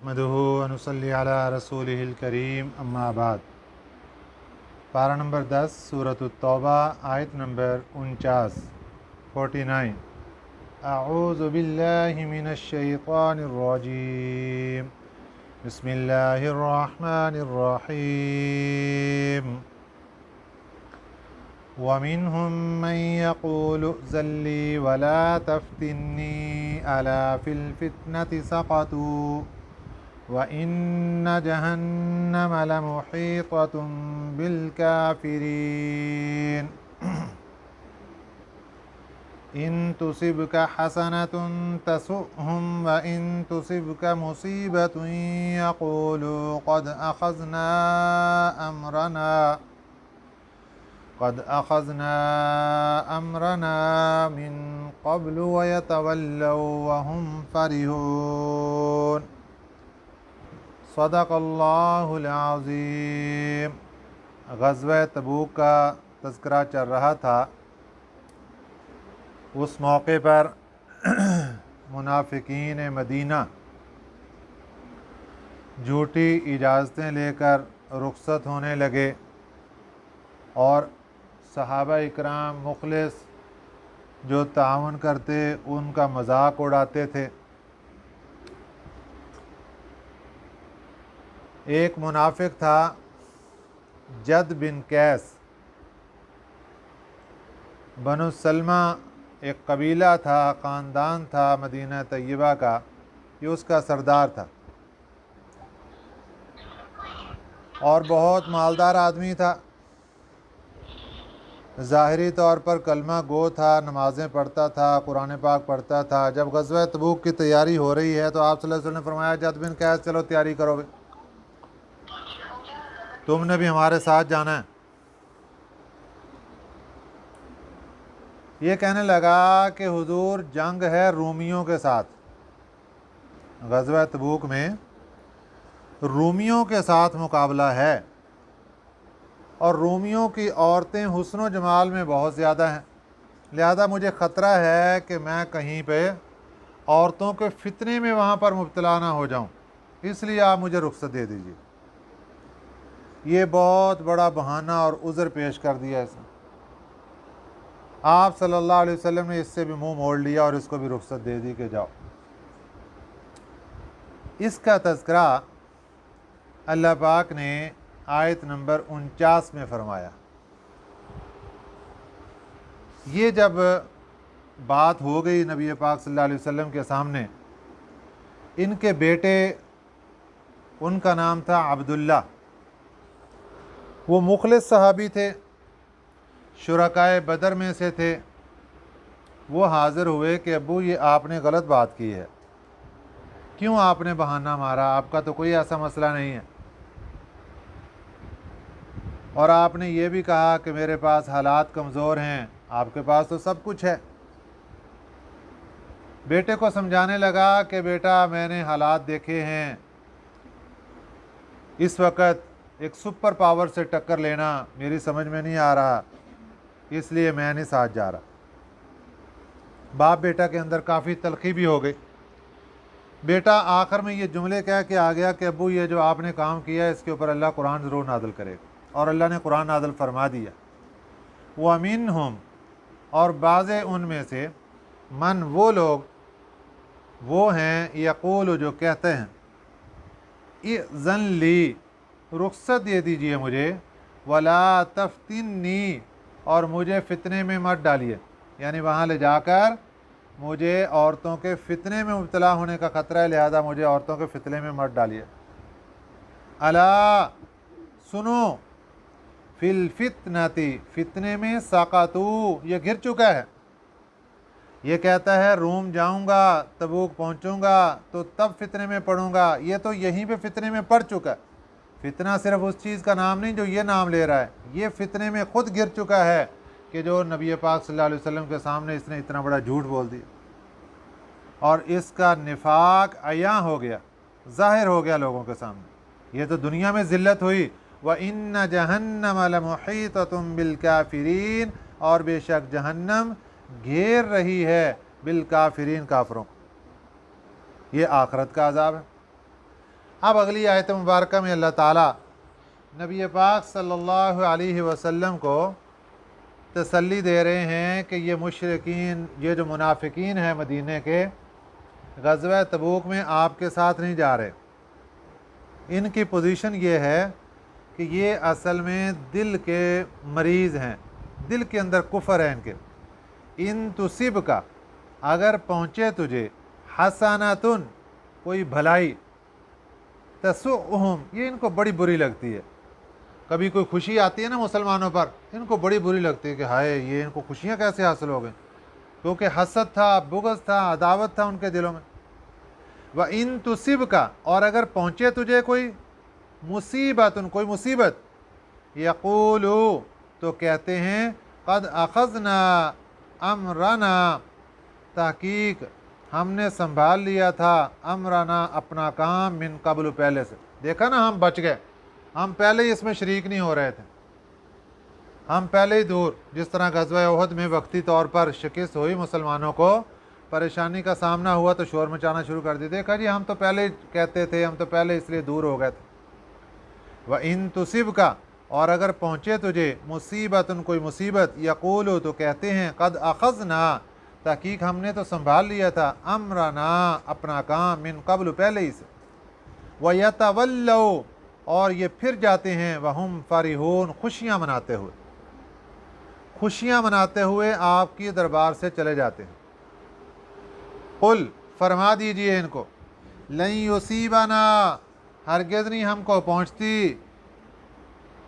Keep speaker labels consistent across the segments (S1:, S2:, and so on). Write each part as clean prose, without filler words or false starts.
S1: नहमदुहु व नुसल्ली अला रसूलिहिल करीम अम्मा बाद। पारा नंबर 10 सूरत तौबा आयत नंबर 49 अऊज़ु बिल्लाहि मिनश शैतानिर रजीम बिस्मिल्लाहिर रहमानिर रहीम वमिन्हुम मन यक़ूलु अज़्ज़िली वला तफ्तिन्नी अला फिल फित्नति सक़तू व इन्न जहन्नम लमुहीततुम बिल काफिरीन इन तुसिबका हसनतुन तसुअहुम व इन तुसिबका मुसीबतुन यक़ूलू क़द अख़ज़ना अम्रना मिन क़ब्लु व यतवल्लव व हुम फ़रिहून। सदक़ल्लाहुल अज़ीम। ग़ज़वा तबूक का तज़किरा चल रहा था। उस मौके पर मुनाफ़िकीन मदीना झूठी इजाज़तें लेकर रुख़सत होने लगे और सहाबा इकराम मुखलिस जो तावन करते उनका मजाक उड़ाते थे। एक मुनाफिक था जद बिन कैस, बनु सलमा एक कबीला था, ख़ानदान था मदीना तय्यबा का, ये उसका सरदार था और बहुत मालदार आदमी था। ज़ाहिरी तौर पर कलमा गो था, नमाज़ें पढ़ता था, कुरान पाक पढ़ता था। जब ग़ज़वा तबूक की तैयारी हो रही है तो आप सल्लल्लाहु अलैहि वसल्लम ने फरमाया, जद बिन कैस चलो तैयारी करोगे, तुमने भी हमारे साथ जाना है। ये कहने लगा कि हुजूर जंग है रूमियों के साथ, ग़ज़वा तबूक में रूमियों के साथ मुकाबला है और रूमियों की औरतें हुस्न व जमाल में बहुत ज़्यादा हैं, लिहाजा मुझे ख़तरा है कि मैं कहीं पे औरतों के फितने में वहाँ पर मुब्तला ना हो जाऊँ, इसलिए आप मुझे रुख़सत दे दीजिए। ये बहुत बड़ा बहाना और उज़र पेश कर दिया इसने। आप सल्लल्लाहु अलैहि वसल्लम ने इससे भी मुँह मोड़ लिया और इसको भी रुख़सत दे दी कि जाओ। इसका तज़किरा अल्लाह पाक ने आयत नंबर 49 में फरमाया। ये जब बात हो गई नबी पाक सल्लल्लाहु अलैहि वसल्लम के सामने, इनके बेटे, उनका नाम था अब्दुल्ला, वो मुखलिस सहाबी थे, शुरकाए बदर में से थे। वो हाज़िर हुए कि अब्बू ये आपने गलत बात की है, क्यों आपने बहाना मारा, आपका तो कोई ऐसा मसला नहीं है और आपने ये भी कहा कि मेरे पास हालात कमज़ोर हैं, आपके पास तो सब कुछ है। बेटे को समझाने लगा कि बेटा मैंने हालात देखे हैं, इस वक्त एक सुपर पावर से टक्कर लेना मेरी समझ में नहीं आ रहा, इसलिए मैं नहीं साथ जा रहा। बाप बेटा के अंदर काफ़ी तलखी भी हो गई। बेटा आखिर में ये जुमले कह के आ गया कि अब्बू ये जो आपने काम किया है इसके ऊपर अल्लाह कुरान ज़रूर नाज़िल करेगा, और अल्लाह ने कुरान नाज़िल फरमा दिया। वमिन्हुम, और बाज़े उनमें से, मन वो लोग वो हैं, यक़ूल जो कहते हैं, इज़्ज़न ली रुख़सत दे दीजिए मुझे, वला तफ्तिन्नी, और मुझे फ़ितने में मत डालिए, यानी वहाँ ले जाकर मुझे औरतों के फ़ितने में मुब्तला होने का ख़तरा है, लिहाजा मुझे औरतों के फ़ितने में मत डालिए। अला सुनो, फिल फितनती, फ़ितने में सक़तू, ये गिर चुका है। ये कहता है रूम जाऊंगा, तबूक पहुंचूंगा तो तब फ़ितने में पड़ूंगा, ये तो यहीं पे फ़ितने में पड़ चुका है। फ़ितना सिर्फ उस चीज़ का नाम नहीं जो ये नाम ले रहा है, ये फ़ितने में ख़ुद गिर चुका है कि जो नबी पाक सल्लल्लाहु अलैहि वसल्लम के सामने इसने इतना बड़ा झूठ बोल दिया और इसका निफाक अयां हो गया, ज़ाहिर हो गया लोगों के सामने। ये तो दुनिया में ज़िल्लत हुई। व इन्न जहन्नम लमुहीततुम बिल काफिरीन, और बेशक जहन्नम घेर रही है बिल काफिरीन, काफरों। ये आखरत का अज़ाब है। अब अगली आयत मुबारक में अल्लाह ताला नबी पाक सल्लल्लाहु अलैहि वसल्लम को तसल्ली दे रहे हैं कि ये मुशरिकीन, ये जो मुनाफिकीन हैं मदीने के, ग़ज़वा तबूक में आपके साथ नहीं जा रहे। इनकी पोजीशन ये है कि ये असल में दिल के मरीज़ हैं, दिल के अंदर कुफ़र है इनके। इन तुसिब का, अगर पहुँचे तुझे हसनातुन, कोई भलाई, तसुहुम, ये इनको बड़ी बुरी लगती है। कभी कोई खुशी आती है ना मुसलमानों पर, इनको बड़ी बुरी लगती है कि हाय ये इनको खुशियाँ कैसे हासिल हो गई, क्योंकि हसद था, बुग़्ज़ था, अदावत था उनके दिलों में। व इन तुसिब का, और अगर पहुँचे तुझे कोई मुसीबत, कोई मुसीबत, यक़ूलू, तो कहते हैं क़द अख़ज़ना अमरना, तहकीक हमने संभाल लिया था, अमरना, अपना काम, मिन कब्ल, पहले से। देखा ना, हम बच गए, हम पहले ही इसमें शरीक नहीं हो रहे थे, हम पहले ही दूर। जिस तरह ग़ज़वा उहद में वक्ती तौर पर शिकस्त हुई, मुसलमानों को परेशानी का सामना हुआ तो शोर मचाना शुरू कर दिया, देखा जी हम तो पहले ही कहते थे, हम तो पहले इसलिए दूर हो गए थे। व इन तुसिब का, और अगर पहुँचे तुझे मुसीबत, कोई मुसीबत, यक़ूलू, तो कहते हैं क़द अख़ज़ना, तहकीक हमने तो संभाल लिया था, अमरना, अपना काम, मिन कब्ल, पहले ही से। व यतवल्लौ, और ये फिर जाते हैं, वहुम फ़रिहून, खुशियाँ मनाते हुए, खुशियाँ मनाते हुए आपकी दरबार से चले जाते हैं। कुल, फरमा दीजिए इनको, लन युसीबना, हरगिज़ नहीं हमको पहुँचती,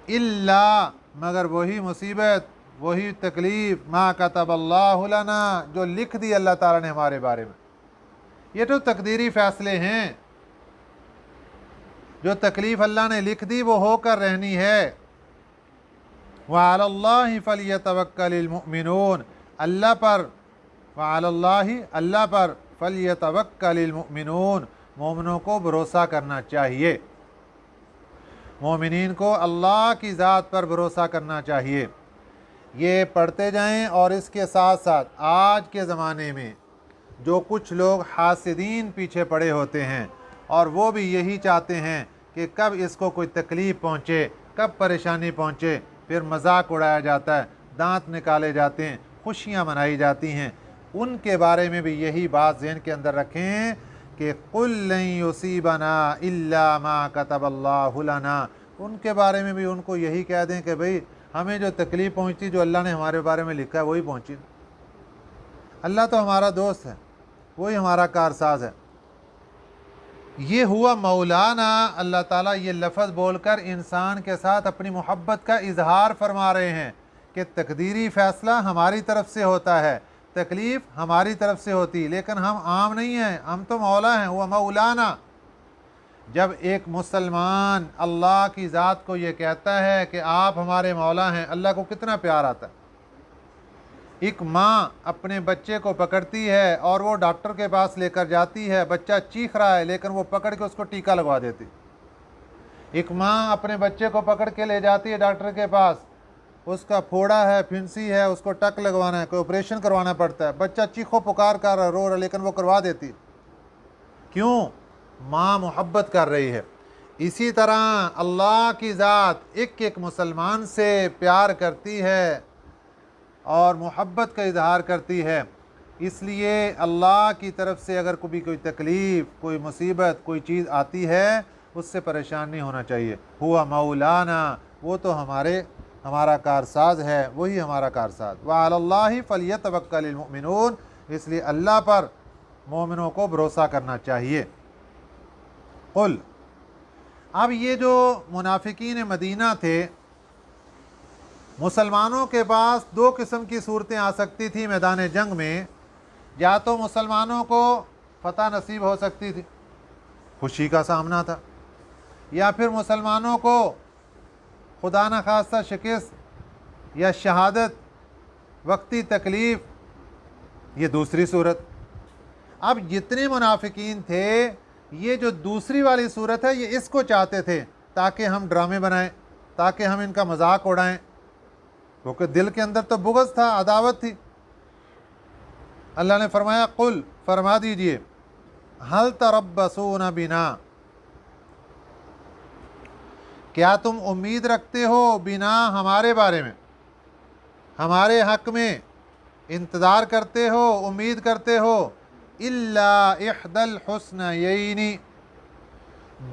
S1: इल्ला, मगर वही मुसीबत, वही तकलीफ़, मा कतबल्लाहु लना, जो लिख दी अल्लाह ताला ने हमारे बारे में। ये तो तकदीरी फ़ैसले हैं, जो तकलीफ़ अल्लाह ने लिख दी वो होकर रहनी है। व अलल्लाहि फलियतवक्कलिल मुमिनून, अल्लाह पर, व अलल्लाहि, अल्लाह पर, फलियतवक्कलिल मुमिनून, मोमिनों को भरोसा करना चाहिए, मोमिनीन को अल्लाह की ज़ात पर भरोसा करना चाहिए। ये पढ़ते जाएं। और इसके साथ साथ आज के ज़माने में जो कुछ लोग हासिदीन पीछे पड़े होते हैं, और वो भी यही चाहते हैं कि कब इसको कोई तकलीफ़ पहुँचे, कब परेशानी पहुँचे, फिर मजाक उड़ाया जाता है, दांत निकाले जाते हैं, खुशियाँ मनाई जाती हैं। उनके बारे में भी यही बात ज़हन के अंदर रखें कि कुल लन युसीबना इल्ला मा कतबल्लाहु लना, उनके बारे में भी उनको यही कह दें कि भाई हमें जो तकलीफ़ पहुँचती, जो अल्लाह ने हमारे बारे में लिखा है वही पहुँची। अल्लाह तो हमारा दोस्त है, वही हमारा कारसाज है। ये हुआ मौलाना, अल्लाह ताला ये लफ्ज़ बोलकर इंसान के साथ अपनी मोहब्बत का इजहार फरमा रहे हैं कि तकदीरी फ़ैसला हमारी तरफ से होता है, तकलीफ़ हमारी तरफ से होती, लेकिन हम आम नहीं हैं, हम तो मौला हैं, हुआ मौलाना। जब एक मुसलमान अल्लाह की ज़ात को ये कहता है कि आप हमारे मौला हैं, अल्लाह को कितना प्यार आता है। एक माँ अपने बच्चे को पकड़ती है और वो डॉक्टर के पास लेकर जाती है, बच्चा चीख रहा है लेकिन वो पकड़ के उसको टीका लगवा देती। एक माँ अपने बच्चे को पकड़ के ले जाती है डॉक्टर के पास, उसका फोड़ा है, फिंसी है, उसको टक लगवाना है, कोई ऑपरेशन करवाना पड़ता है, बच्चा चीखो पुकार कर रो रहा, लेकिन वो करवा देती। क्यों? माँ मोहब्बत कर रही है। इसी तरह अल्लाह की ज़ात एक एक मुसलमान से प्यार करती है और मोहब्बत का इजहार करती है। इसलिए अल्लाह की तरफ से अगर कोई तकलीफ़, कोई मुसीबत, कोई चीज़ आती है, उससे परेशान नहीं होना चाहिए। हुआ मौलाना, वो तो हमारा कारसाज है, वही हमारा कारसाज। व अलल्लाहि फलियतवक्कलिल मुमिनून, इसलिए अल्लाह पर मोमिनों को भरोसा करना चाहिए। कुल, अब ये जो मुनाफिकीन मदीना थे, मुसलमानों के पास दो किस्म की सूरतें आ सकती थी मैदान जंग में। या तो मुसलमानों को फ़तह नसीब हो सकती थी, खुशी का सामना था, या फिर मुसलमानों को खुदा न खास्ता शिकस्त या शहादत, वक्ती तकलीफ़, ये दूसरी सूरत। अब जितने मुनाफिकीन थे, ये जो दूसरी वाली सूरत है, ये इसको चाहते थे ताकि हम ड्रामे बनाएं, ताकि हम इनका मजाक उड़ाएं, क्योंकि दिल के अंदर तो बुग़्ज़ था, अदावत थी। अल्लाह ने फरमाया, कुल, फरमा दीजिए, हल तरब्बसून बिना, کیا تم امید رکھتے ہو بنا ہمارے بارے میں، ہمارے حق میں انتظار کرتے ہو، امید کرتے ہو، الا احدی الحسنیین،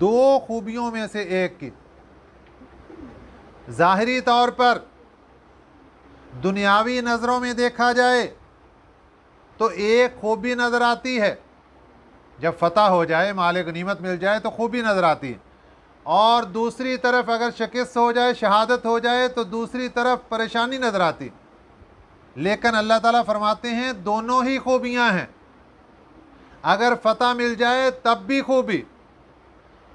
S1: دو خوبیوں میں سے ایک کی؟ ظاہری طور پر دنیاوی نظروں میں دیکھا جائے تو ایک خوبی نظر آتی ہے، جب فتح ہو جائے، مال غنیمت مل جائے تو خوبی نظر آتی ہے، اور دوسری طرف اگر شکست ہو جائے، شہادت ہو جائے تو دوسری طرف پریشانی نظر آتی۔ لیکن اللہ تعالیٰ فرماتے ہیں دونوں ہی خوبیاں ہیں، اگر فتح مل جائے تب بھی خوبی،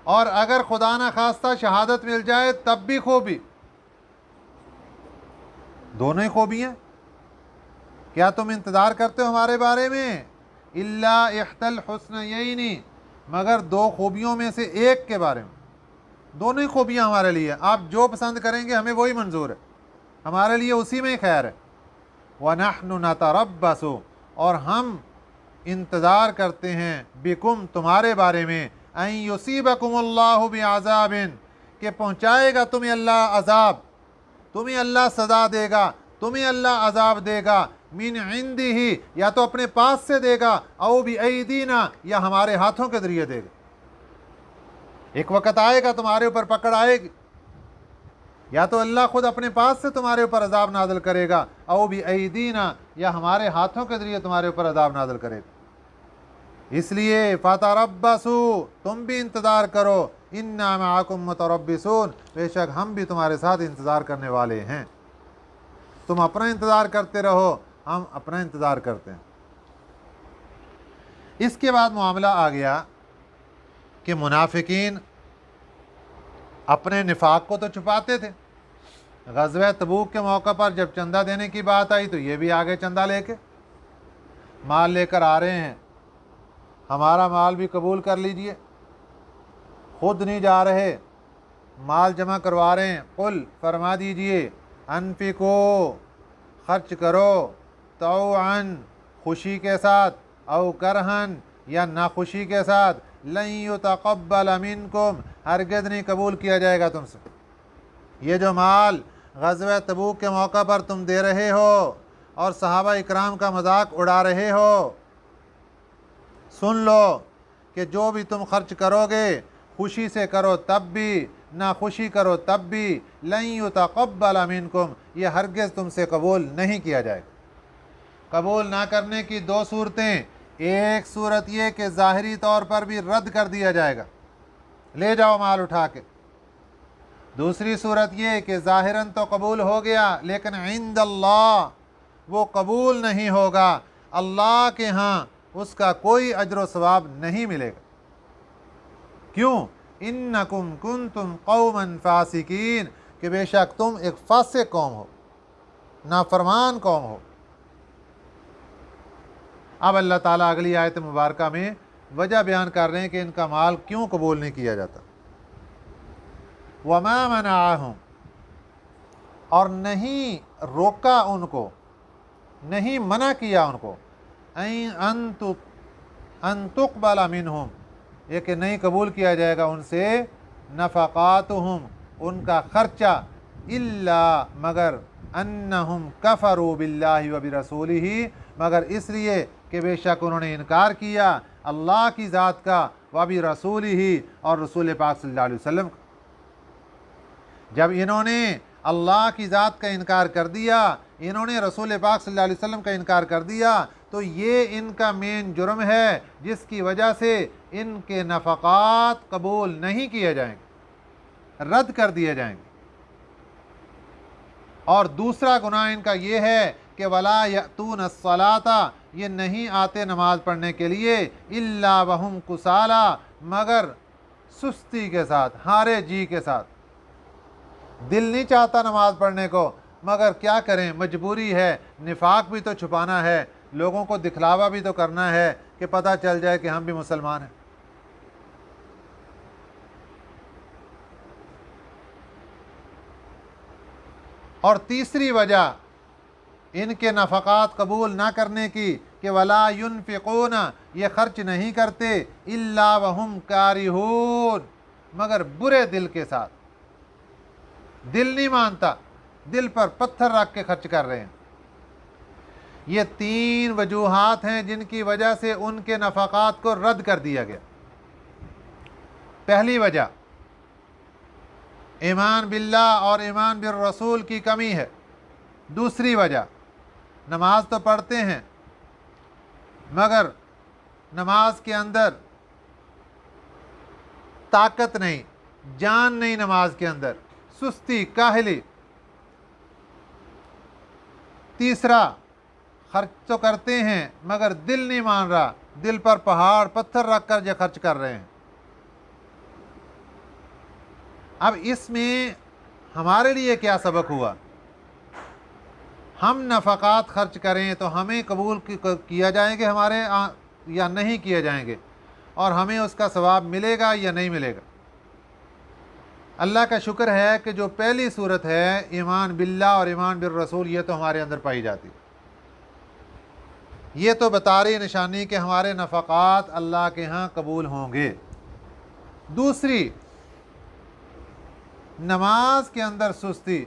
S1: اور اگر خدا نہ خواستہ شہادت مل جائے تب بھی خوبی، دونوں ہی خوبی ہیں۔ کیا تم انتظار کرتے ہو ہمارے بارے میں؟ الا احدی الحسنیین، مگر دو خوبیوں میں سے ایک کے بارے میں۔ دونوں ہی خوبیاں ہمارے لیے، آپ جو پسند کریں گے ہمیں وہی منظور ہے، ہمارے لیے اسی میں ہی خیر ہے۔ وَنَحْنُ نَتَرَبَّصُ، اور ہم انتظار کرتے ہیں، بکم، تمہارے بارے میں، ان یصیبکم اللہ بعذاب، کہ پہنچائے گا تمہیں اللہ عذاب، تمہیں اللہ سزا دے گا، تمہیں اللہ عذاب دے گا، من عندہ، یا تو اپنے پاس سے دے گا، او بایدینا، یا ہمارے ہاتھوں کے ذریعے دے گا۔ ایک وقت آئے گا تمہارے اوپر پکڑ آئے گی، یا تو اللہ خود اپنے پاس سے تمہارے اوپر عذاب نازل کرے گا، او بایدینا، یا ہمارے ہاتھوں کے ذریعے تمہارے اوپر عذاب نازل کرے گا۔ اس لیے فتربصوا، تم بھی انتظار کرو، انا معکم متربصون، بے شک ہم بھی تمہارے ساتھ انتظار کرنے والے ہیں۔ تم اپنا انتظار کرتے رہو، ہم اپنا انتظار کرتے ہیں۔ اس کے بعد معاملہ آ گیا کہ منافقین اپنے نفاق کو تو چھپاتے تھے۔ غزوہ تبوک کے موقع پر جب چندہ دینے کی بات آئی تو یہ بھی آگے چندہ لے کے مال لے کر آ رہے ہیں، ہمارا مال بھی قبول کر لیجئے، خود نہیں جا رہے، مال جمع کروا رہے ہیں۔ قل، فرما دیجئے، انفقو، خرچ کرو، طوعا، خوشی کے ساتھ، او کرہن، یا ناخوشی کے ساتھ، لن یتقبل منکم، ہرگز نہیں قبول کیا جائے گا تم سے۔ یہ جو مال غزوہ تبوک کے موقع پر تم دے رہے ہو اور صحابہ اکرام کا مذاق اڑا رہے ہو، سن لو کہ جو بھی تم خرچ کرو گے، خوشی سے کرو تب بھی، ناخوشی کرو تب بھی، لن یتقبل منکم، یہ ہرگز تم سے قبول نہیں کیا جائے گا۔ قبول نہ کرنے کی دو صورتیں، ایک صورت یہ کہ ظاہری طور پر بھی رد کر دیا جائے گا، لے جاؤ مال اٹھا کے۔ دوسری صورت یہ کہ ظاہراً تو قبول ہو گیا لیکن عند اللہ وہ قبول نہیں ہوگا، اللہ کے ہاں اس کا کوئی اجر و ثواب نہیں ملے گا۔ کیوں؟ انکم کنتم قوما فاسقین، کہ بے شک تم ایک فاسق قوم ہو، نافرمان قوم ہو۔ اب اللہ تعالیٰ اگلی آیت مبارکہ میں وجہ بیان کر رہے ہیں کہ ان کا مال کیوں قبول نہیں کیا جاتا۔ وما منعہم، اور نہیں روکا ان کو، نہیں منع کیا ان کو، ان تقبل منہم، یہ کہ نہیں قبول کیا جائے گا ان سے، نفقاتہم، ان کا خرچہ، الا، مگر، انہم کفروا باللہ وبرسولہ، مگر اس لیے کہ بے شک انہوں نے انکار کیا اللہ کی ذات کا، وبرسولہ، اور رسول پاک صلی اللہ علیہ وسلم کا۔ جب انہوں نے اللہ کی ذات کا انکار کر دیا، انہوں نے رسول پاک صلی اللہ علیہ وسلم کا انکار کر دیا، تو یہ ان کا مین جرم ہے جس کی وجہ سے ان کے نفقات قبول نہیں کیے جائیں گے، رد کر دیے جائیں گے۔ اور دوسرا گناہ ان کا یہ ہے کہ وَلَا يَأْتُونَ الصَّلَاةَ، یہ نہیں آتے نماز پڑھنے کے لیے، إِلَّا وَهُمْ كُسَالَىٰ، مگر سستی کے ساتھ، ہارے جی کے ساتھ۔ دل نہیں چاہتا نماز پڑھنے کو، مگر کیا کریں، مجبوری ہے، نفاق بھی تو چھپانا ہے، لوگوں کو دکھلاوا بھی تو کرنا ہے کہ پتہ چل جائے کہ ہم بھی مسلمان ہیں۔ اور تیسری وجہ ان کے نفقات قبول نہ کرنے کی کہ وَلَا يُنْفِقُونَ، یہ خرچ نہیں کرتے، إِلَّا وَهُمْ كَارِهُونَ، مگر برے دل کے ساتھ۔ दिल नहीं मानता, दिल पर पत्थर रख के खर्च कर रहे हैं। ये 3 वजूहात हैं जिनकी वजह से उनके नफ़क़ात को रद्द कर दिया गया। पहली वजह ईमान बिल्लाह और ईमान बिर रसूल की कमी है। दूसरी वजह नमाज तो पढ़ते हैं मगर नमाज के अंदर ताकत नहीं, जान नहीं, नमाज के अंदर सुस्ती, काहली। तीसरा, खर्च तो करते हैं मगर दिल नहीं मान रहा, दिल पर पहाड़ पत्थर रख कर जो खर्च कर रहे हैं। अब इसमें हमारे लिए क्या सबक हुआ? हम नफ़क़ात खर्च करें तो हमें कबूल किया जाएंगे हमारे या नहीं किए जाएंगे, और हमें उसका सवाब मिलेगा या नहीं मिलेगा। अल्लाह का शुक्र है कि जो पहली सूरत है ईमान बिल्लाह और ईमान बिर रसूल, ये तो हमारे अंदर पाई जाती। ये तो बता रही निशानी कि हमारे नफ़क़ात अल्लाह के यहाँ कबूल होंगे। दूसरी, नमाज के अंदर सुस्ती।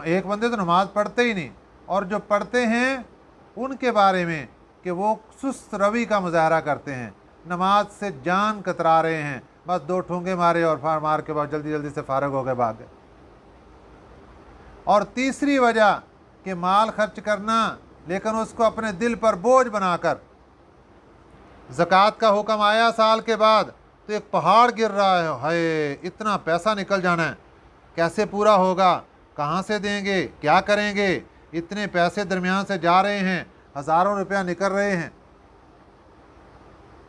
S1: एक बंदे तो नमाज पढ़ते ही नहीं, और जो पढ़ते हैं उनके बारे में कि वो सुस्त रवि का मुजाहरा करते हैं, नमाज से जान कतरा रहे हैं, बस 2 ठोंगे मारे और मार के बाद जल्दी जल्दी से फारग हो गए, भाग गए। और तीसरी वजह कि माल खर्च करना लेकिन उसको अपने दिल पर बोझ बनाकर, ज़कात का हुक्म आया साल के बाद तो एक पहाड़ गिर रहा है, हाय इतना पैसा निकल जाना है, कैसे पूरा होगा, कहाँ से देंगे, क्या करेंगे, इतने पैसे दरमियान से जा रहे हैं, हज़ारों रुपया निकल रहे हैं।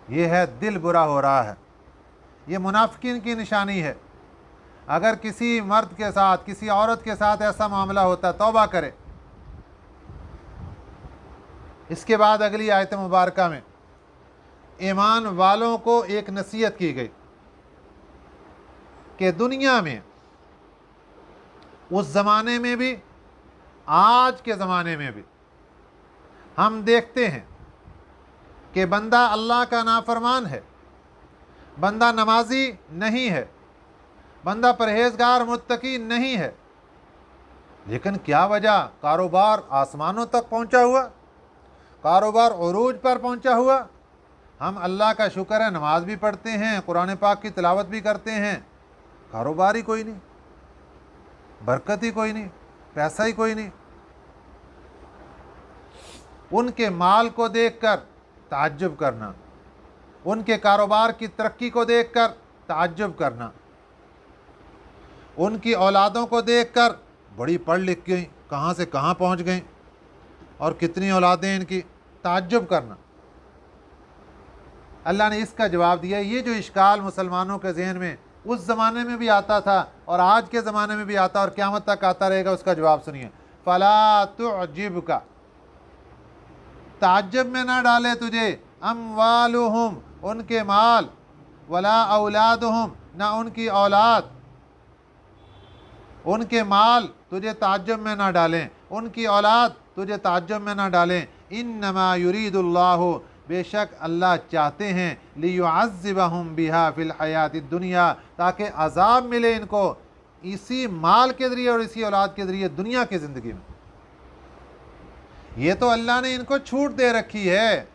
S1: ये है दिल बुरा हो रहा है, ये मुनाफिकीन की निशानी है। अगर किसी मर्द के साथ, किसी औरत के साथ ऐसा मामला होता, तौबा करे। इसके बाद अगली आयत मुबारका में ईमान वालों को एक नसीहत की गई कि दुनिया में, उस ज़माने में भी, आज के ज़माने में भी हम देखते हैं कि बंदा अल्लाह का नाफरमान है, बंदा नमाजी नहीं है, बंदा परहेजगार मुत्तकी नहीं है, लेकिन क्या वजह? कारोबार आसमानों तक पहुंचा हुआ, कारोबार उरूज पर पहुंचा हुआ। हम अल्लाह का शुक्र है नमाज भी पढ़ते हैं, कुरान पाक की तिलावत भी करते हैं, कारोबार ही कोई नहीं, बरकत ही कोई नहीं, पैसा ही कोई नहीं। उनके माल को देखकर ताज्जुब करना, उनके कारोबार की तरक्की को देखकर ताज्जुब करना, उनकी औलादों को देखकर बड़ी पढ़ लिख गई, कहाँ से कहाँ पहुँच गई, और कितनी औलादें इनकी, ताज्जुब करना। अल्लाह ने इसका जवाब दिया। ये जो इश्काल मुसलमानों के ज़हन में उस ज़माने में भी आता था और आज के ज़माने में भी आता और क़यामत तक आता रहेगा, उसका जवाब सुनिए। फ़ला तुअजिबका, ताज्जुब में ना डाले तुझे, अम्वालुहुम, उनके माल, वला औलादुहुम, ना उनकी औलाद, उनके माल तुझे ताज्जुब में ना डालें, उनकी औलाद तुझे ताज्जुब में ना डालें। इन्नमा युरीदुल्लाहु, बेशक अल्लाह चाहते हैं, लियुअज़्ज़िबहुम बिहा फिल हयातिद दुनिया, ताकि अज़ाब मिले इनको इसी माल के ज़रिए और इसी औलाद के ज़रिए दुनिया की ज़िंदगी में। ये तो अल्लाह ने इनको छूट दे रखी है।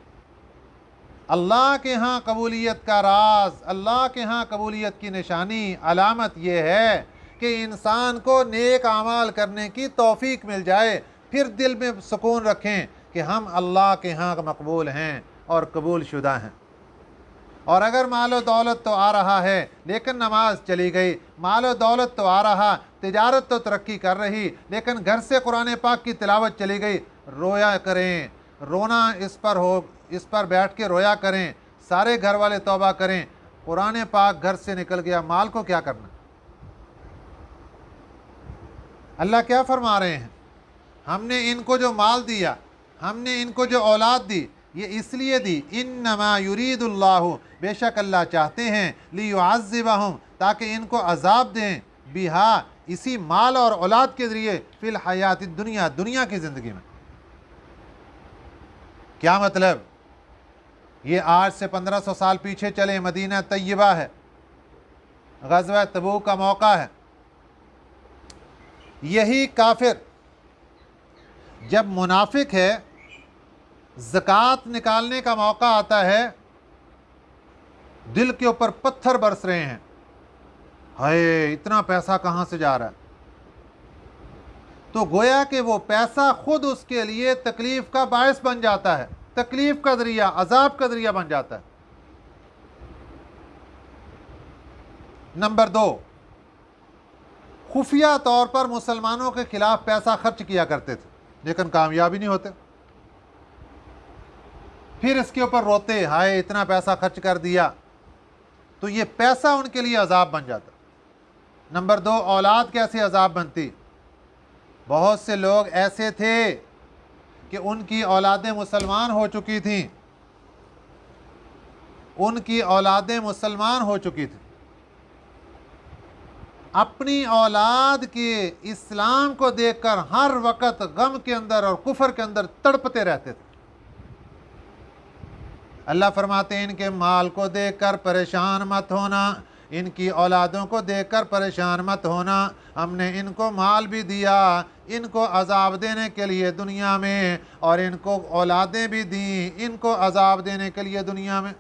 S1: अल्लाह के यहाँ कबूलियत का राज, अल्लाह के यहाँ कबूलियत की निशानी, अलामत ये है कि इंसान को नेक आमाल करने की तौफीक मिल जाए, फिर दिल में सुकून रखें कि हम अल्लाह के यहाँ मकबूल हैं और कबूल शुदा हैं। और अगर मालो दौलत तो आ रहा है लेकिन नमाज चली गई, मालो दौलत तो आ रहा, तिजारत तो तरक्की कर रही, लेकिन घर से कुरान पाक की तिलावत चली गई, रोया करें, रोना इस पर हो, इस पर बैठ के रोया करें, सारे घर वाले तौबा करें। कुरान पाक घर से निकल गया, माल को क्या करना? अल्लाह क्या फरमा रहे हैं? हमने इनको जो माल दिया, हमने इनको जो औलाद दी, ये इसलिए दी, इन्नमा युरीदुल्लाहु, बेशक अल्लाह चाहते हैं, लियुअज़्ज़िबहुम, ताकि इनको अजाब दें, बिहा, इसी माल और औलाद के ज़रिए, फिल हयातिद दुनिया, दुनिया की ज़िंदगी में। क्या मतलब? ये आज से 1500 साल पीछे चले, मदीना तैयबा है, ग़ज़वा तबूक का मौका है, یہی کافر جب منافق ہے، زکوٰۃ نکالنے کا موقع آتا ہے، دل کے اوپر پتھر برس رہے ہیں، ہائے اتنا پیسہ کہاں سے جا رہا ہے، تو گویا کہ وہ پیسہ خود اس کے لیے تکلیف کا باعث بن جاتا ہے، تکلیف کا ذریعہ، عذاب کا ذریعہ بن جاتا ہے۔ نمبر 2، خفیہ طور پر مسلمانوں کے خلاف پیسہ خرچ کیا کرتے تھے لیکن کامیابی نہیں ہوتے، پھر اس کے اوپر روتے، ہائے اتنا پیسہ خرچ کر دیا، تو یہ پیسہ ان کے لیے عذاب بن جاتا۔ نمبر 2، اولاد کیسے عذاب بنتی؟ بہت سے لوگ ایسے تھے کہ ان کی اولادیں مسلمان ہو چکی تھیں، ان کی اولادیں مسلمان ہو چکی تھیں، اپنی اولاد کے اسلام کو دیکھ کر ہر وقت غم کے اندر اور کفر کے اندر تڑپتے رہتے تھے۔ اللہ فرماتے ہیں ان کے مال کو دیکھ کر پریشان مت ہونا، ان کی اولادوں کو دیکھ کر پریشان مت ہونا، ہم نے ان کو مال بھی دیا ان کو عذاب دینے کے لیے دنیا میں، اور ان کو اولادیں بھی دیں ان کو عذاب دینے کے لیے دنیا میں۔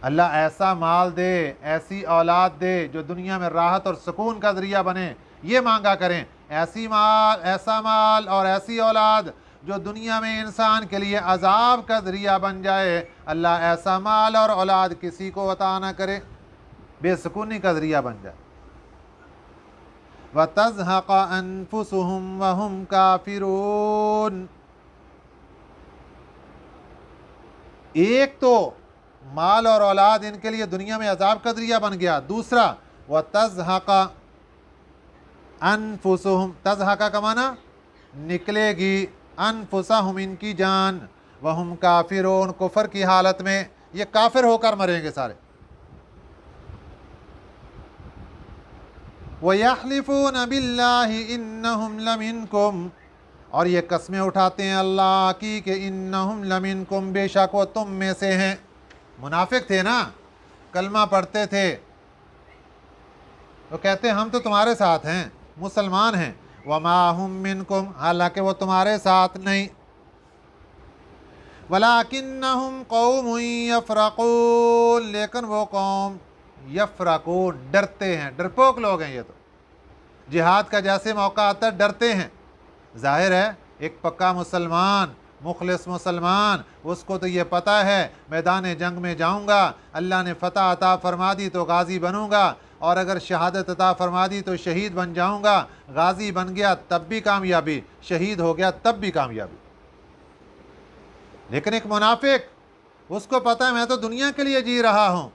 S1: اللہ ایسا مال دے، ایسی اولاد دے جو دنیا میں راحت اور سکون کا ذریعہ بنے، یہ مانگا کریں، ایسا مال اور ایسی اولاد جو دنیا میں انسان کے لیے عذاب کا ذریعہ بن جائے، اللہ ایسا مال اور اولاد کسی کو عطا نہ کرے، بے سکونی کا ذریعہ بن جائے۔ وَتَزْهَقَ أَنفُسُهُمْ وَهُمْ كَافِرُونَ۔ ایک تو مال اور اولاد ان کے لیے دنیا میں عذاب کا ذریعہ بن گیا، دوسرا وَتَزْهَقَ أَنفُسُهُمْ، تزہق کا معنی نکلے گی، انفسہم ان کی جان، وہم کافرون کفر کی حالت میں، یہ کافر ہو کر مریں گے سارے۔ وَيَحْلِفُونَ بِاللَّهِ إِنَّهُمْ لَمِنْكُمْ، اور یہ قسمیں اٹھاتے ہیں اللہ کی کہ انہم لمنکم، بے شک وہ تم میں سے ہیں۔ منافق تھے نا، کلمہ پڑھتے تھے، وہ کہتے ہیں ہم تو تمہارے ساتھ ہیں، مسلمان ہیں، وما ہم منکم، حالانکہ وہ تمہارے ساتھ نہیں، ولکنہم قوم یفرقون، لیکن وہ قوم یفرقون ڈرتے ہیں، ڈرپوک لوگ ہیں یہ تو، جہاد کا جیسے موقع آتا ہے ڈرتے ہیں۔ ظاہر ہے ایک پکا مسلمان، مخلص مسلمان، اس کو تو یہ پتہ ہے میدان جنگ میں جاؤں گا، اللہ نے فتح عطا فرما دی تو غازی بنوں گا، اور اگر شہادت عطا فرما دی تو شہید بن جاؤں گا، غازی بن گیا تب بھی کامیابی، شہید ہو گیا تب بھی کامیابی۔ لیکن ایک منافق، اس کو پتہ ہے میں تو دنیا کے لیے جی رہا ہوں،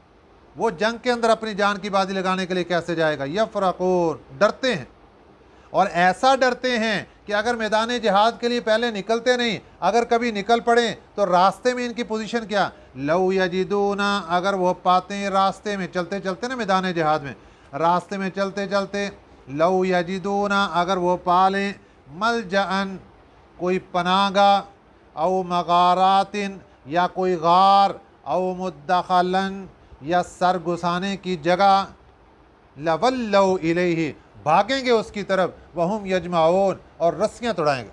S1: وہ جنگ کے اندر اپنی جان کی بازی لگانے کے لیے کیسے جائے گا؟ یفرقون، ڈرتے ہیں، اور ایسا ڈرتے ہیں کہ اگر میدان جہاد کے لیے پہلے نکلتے نہیں، اگر کبھی نکل پڑیں تو راستے میں ان کی پوزیشن کیا؟ لو یجدون، اگر وہ پاتے ہیں راستے میں چلتے چلتے نا میدان جہاد میں، راستے میں چلتے چلتے، لو یجدون، اگر وہ پالیں، ملجأن، کوئی پناہ گاہ، او مغارات، یا کوئی غار، او مدخلن، یا سر گھسانے کی جگہ، لولوا الیہ، بھاگیں گے اس کی طرف، وہم یجمعون، اور رسیاں توڑائیں گے۔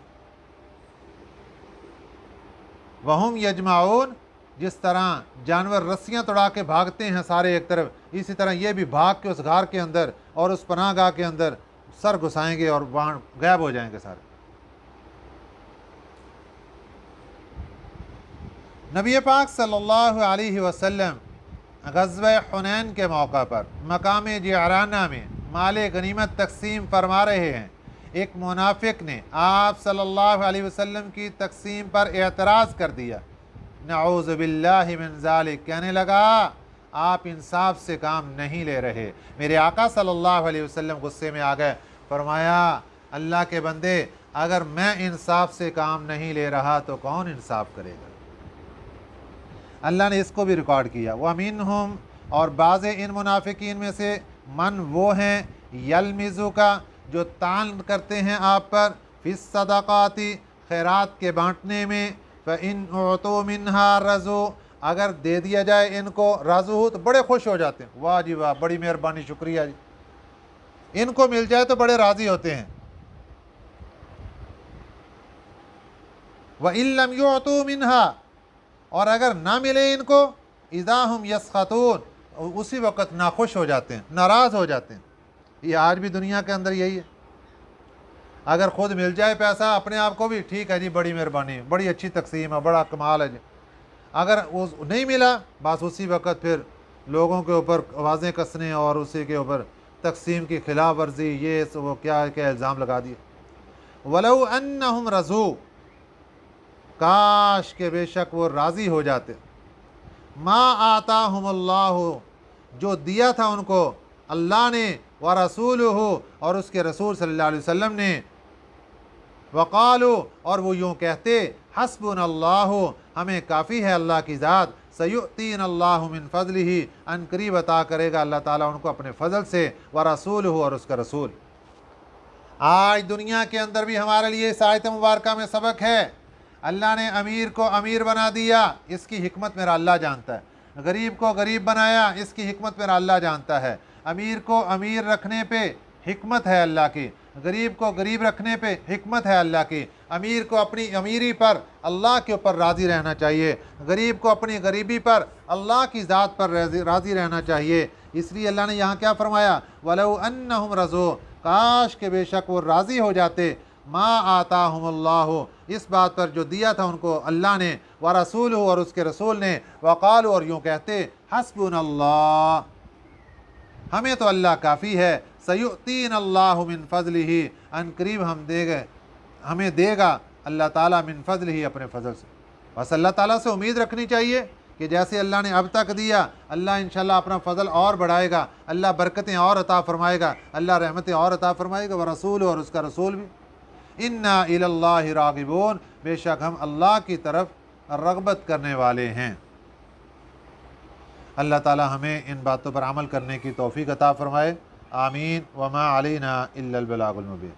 S1: وہم یجمعون، جس طرح جانور رسیاں توڑا کے بھاگتے ہیں سارے ایک طرف، اسی طرح یہ بھی بھاگ کے اس غار کے اندر اور اس پناہ گاہ کے اندر سر گھسائیں گے اور وہاں غائب ہو جائیں گے سارے۔ نبی پاک صلی اللہ علیہ وسلم غزوہ حنین کے موقع پر مقام جعرانہ میں مال غنیمت تقسیم فرما رہے ہیں، ایک منافق نے آپ صلی اللہ علیہ وسلم کی تقسیم پر اعتراض کر دیا، نعوذ باللہ من ذالک، کہنے لگا آپ انصاف سے کام نہیں لے رہے۔ میرے آقا صلی اللہ علیہ وسلم غصے میں آ گئے، فرمایا اللہ کے بندے، اگر میں انصاف سے کام نہیں لے رہا تو کون انصاف کرے گا؟ اللہ نے اس کو بھی ریکارڈ کیا، وَمِنْهُمْ، اور بعض ان منافقین میں سے، من وہ ہیں، یلمزوکا، جو طعن کرتے ہیں آپ پر، فی الصدقات، خیرات کے بانٹنے میں، فَإِنْ أُعْطُوا مِنْهَا رَضُوا، اگر دے دیا جائے ان کو، رضوا تو بڑے خوش ہو جاتے ہیں، واہ جی واہ، بڑی مہربانی، شکریہ جی، ان کو مل جائے تو بڑے راضی ہوتے ہیں. وَإِن لَّمْ يُعْطُوا مِنْهَا، اور اگر نہ ملے ان کو، اِذَا هُمْ يَسْخَطُونَ، اسی وقت ناخوش ہو جاتے ہیں، ناراض ہو جاتے ہیں. یہ آج بھی دنیا کے اندر یہی ہے. اگر خود مل جائے پیسہ اپنے آپ کو بھی ٹھیک ہے جی، بڑی مہربانی، بڑی اچھی تقسیم ہے، بڑا کمال ہے جی. اگر وہ نہیں ملا، بس اسی وقت پھر لوگوں کے اوپر آوازیں کسنے اور اسی کے اوپر تقسیم کی خلاف ورزی، یہ وہ کیا کیا الزام لگا دیے. وَلَوْ أَنَّهُمْ رَضُوا، کاش کہ بے شک وہ راضی ہو جاتے. ما آتاہم اللہ، جو دیا تھا ان کو اللہ نے، ورسولہ، اور اس کے رسول صلی اللہ علیہ وسلم نے. وقالو، اور وہ یوں کہتے، حسبنا اللہ، ہمیں کافی ہے اللہ کی ذات. سیؤتین اللہ من فضلہ، ان قریب عطا کرے گا اللہ تعالیٰ ان کو اپنے فضل سے. ورسولہ، اور اس کا رسول. آج دنیا کے اندر بھی ہمارے لیے اس آیت مبارکہ میں سبق ہے. اللہ نے امیر کو امیر بنا دیا، اس کی حکمت میرا اللہ جانتا ہے. غریب کو غریب بنایا، اس کی حکمت میرا اللہ جانتا ہے. امیر کو امیر رکھنے پہ حکمت ہے اللہ کی، غریب کو غریب رکھنے پہ حکمت ہے اللہ کی. امیر کو اپنی امیری پر اللہ کے اوپر راضی رہنا چاہیے، غریب کو اپنی غریبی پر اللہ کی ذات پر راضی رہنا چاہیے. اس لیے اللہ نے یہاں کیا فرمایا، وَلَوْ أَنَّهُمْ رَضُوا، کاش کہ بے شک وہ راضی ہو جاتے. ما آتاہم اللہ، اس بات پر جو دیا تھا ان کو اللہ نے، ورسولہ، اور اس کے رسول نے. وقالوا، اور یوں کہتے، حسبنا اللہ، ہمیں تو اللہ کافی ہے. سیؤتین اللہ من فضلہ، ان قریب ہمیں دے گا اللہ تعالیٰ من فضلہ، اپنے فضل سے. بس اللہ تعالیٰ سے امید رکھنی چاہیے کہ جیسے اللہ نے اب تک دیا، اللہ انشاءاللہ اپنا فضل اور بڑھائے گا، اللہ برکتیں اور عطا فرمائے گا، اللہ رحمتیں اور عطا فرمائے گا. ورسول، اور اس کا رسول بھی. انا الی اللہ راغبون، بے شک ہم اللہ کی طرف رغبت کرنے والے ہیں. اللہ تعالی ہمیں ان باتوں پر عمل کرنے کی توفیق عطا فرمائے. آمین. وما علینا الا البلاغ المبین.